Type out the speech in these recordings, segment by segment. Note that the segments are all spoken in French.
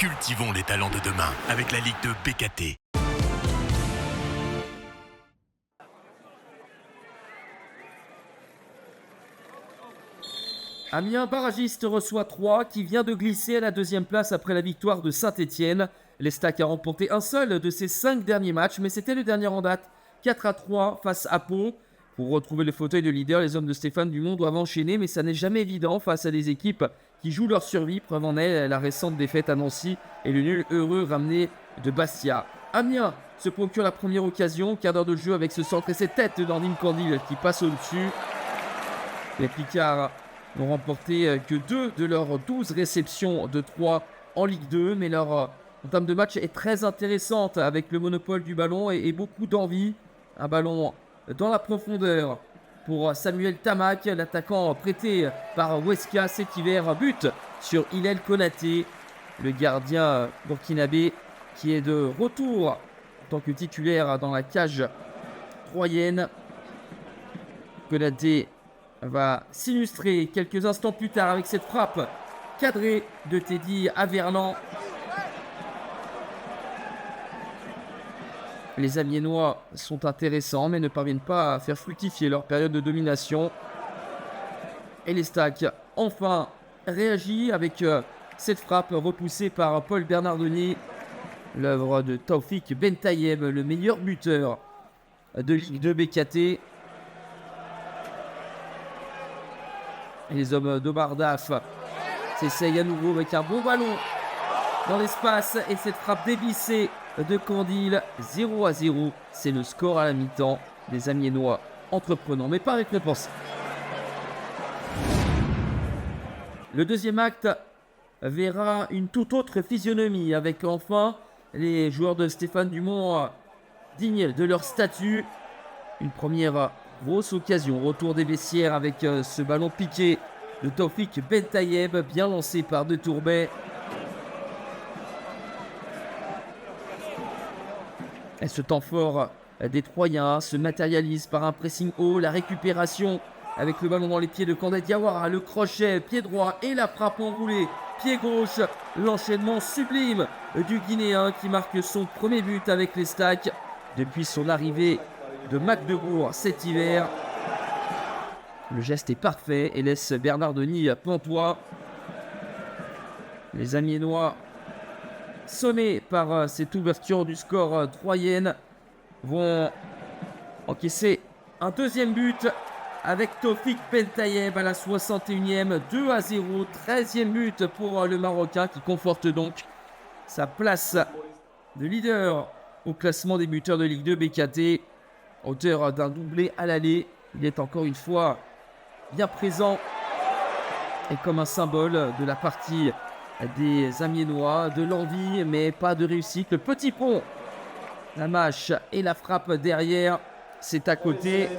Cultivons les talents de demain avec la Ligue 2 BKT. Amiens barragiste reçoit Troyes qui vient de glisser à la deuxième place après la victoire de Saint-Etienne. L'Estac a remporté un seul de ses 5 derniers matchs, mais c'était le dernier en date, 4-3 face à Pau. Pour retrouver le fauteuil de leader, les hommes de Stéphane Dumont doivent enchaîner, mais ça n'est jamais évident face à des équipes qui jouent leur survie. Preuve en est la récente défaite à Nancy et le nul heureux ramené de Bastia. Amiens se procure la première occasion, quart d'heure de jeu avec ce centre et cette tête d'Andim Candil qui passe au-dessus. Les Picards n'ont remporté que 2 de leurs 12 réceptions de 3 en Ligue 2, mais leur entame de match est très intéressante avec le monopole du ballon et beaucoup d'envie. Un ballon dans la profondeur pour Samuel Tamac, l'attaquant prêté par Huesca cet hiver, but sur Hillel Konaté, le gardien burkinabé qui est de retour en tant que titulaire dans la cage troyenne. Konaté va s'illustrer quelques instants plus tard avec cette frappe cadrée de Teddy Averland. Les Amiénois sont intéressants mais ne parviennent pas à faire fructifier leur période de domination. Et l'Estac enfin réagit avec cette frappe repoussée par Paul Bernardoni. L'œuvre de Taoufik Bentayeb, le meilleur buteur de Ligue 2 BKT. Et les hommes d'Omar Daf s'essayent à nouveau avec un bon ballon dans l'espace et cette frappe dévissée de Candil. 0-0, c'est le score à la mi-temps. Des Amiénois entreprenants mais pas récompensés. Le deuxième acte verra une toute autre physionomie avec enfin les joueurs de Stéphane Dumont dignes de leur statut. Une première grosse occasion, retour des vestiaires avec ce ballon piqué de Taoufik Bentayeb, bien lancé par De Tourbet. Et ce temps fort des Troyens se matérialise par un pressing haut, la récupération avec le ballon dans les pieds de Kanda Diawara, le crochet, pied droit et la frappe enroulée, pied gauche, l'enchaînement sublime du Guinéen qui marque son premier but avec l'Estac depuis son arrivée de Magdebourg cet hiver. Le geste est parfait et laisse Bernardoni pantois. Les Amiénois, sonnés par cette ouverture du score troyenne, vont encaisser un deuxième but avec Taoufik Bentayeb à la 61e, 2-0, 13e but pour le Marocain qui conforte donc sa place de leader au classement des buteurs de Ligue 2 BKT. Auteur d'un doublé à l'aller, il est encore une fois bien présent et comme un symbole de la partie des Amiénois, de l'envie mais pas de réussite. Le petit pont, la mâche et la frappe derrière, c'est à côté.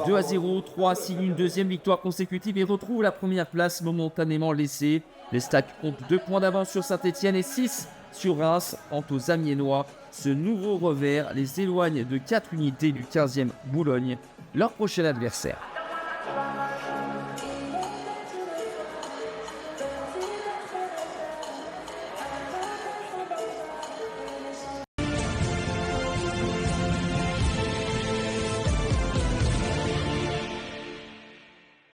2-0, 3 signe une deuxième victoire consécutive et retrouve la première place momentanément laissée. L'Estac compte 2 points d'avance sur Saint-Etienne et 6 sur Reims. Quant aux Amiénois, ce nouveau revers les éloigne de 4 unités du 15e Boulogne, leur prochain adversaire.